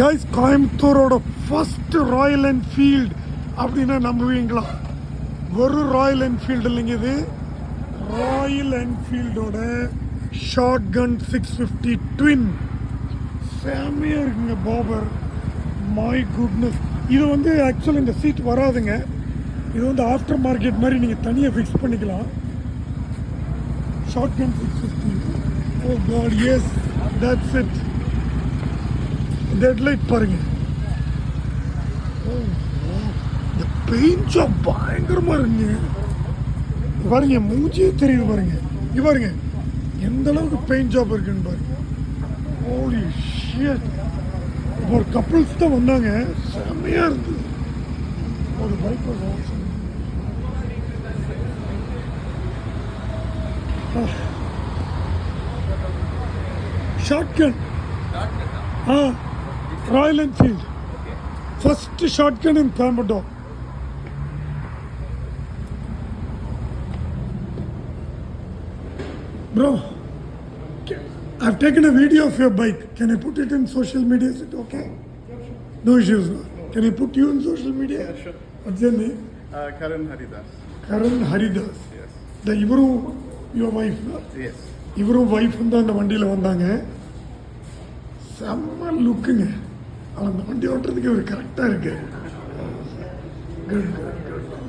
Guys, கோயம்புத்தூரோட first Royal Enfield அப்படின்னா நம்புவீங்களா? ஒரு Royal Enfield இல்லைங்க, இது ராயல் என்ஃபீல்டோட ஷார்ட் கன் 650 ட்வின். செம்மையாக இருக்குங்க பாபர். My goodness. இது வந்து ஆக்சுவலாக இந்த சீட் வராதுங்க. இது வந்து ஆஃப்டர் மார்க்கெட் மாதிரி நீங்கள் தனியாக ஃபிக்ஸ் பண்ணிக்கலாம். Shotgun 650. Oh god, yes, that's it. டெட்லைட் பாருங்க. இந்த பெயிண்ட் ஜாப் பயங்கரமா இருக்குங்க. பாருங்க, மூஞ்சியே தெரியுது பாருங்க. இது பாருங்க எந்த அளவுக்கு பெயிண்ட் ஜாப் இருக்குன்னு பாருங்க. Holy shit. ஒரு கப்புள்ஸ் தான் வந்தாங்க, செம்மையா இருந்தது. ஒரு bike shotgun. Royal Enfield. First shotgun in Coimbatore. Bro, I've taken a video of your bike. Can I put it in social media? Is it okay? No issues. No. Can I put you in social media? Yeah, sure. What's your name? Karan Haridas. Karan Haridas. Yes. The Ivaru, your wife. Yes. Ivaru wife வந்து அந்த வண்டியில் வந்தாங்க. செம்ம லுக்குங்க. அந்த வண்டி ஓட்டுறதுக்கு ஒரு கரெக்டாக இருக்கு. குட்.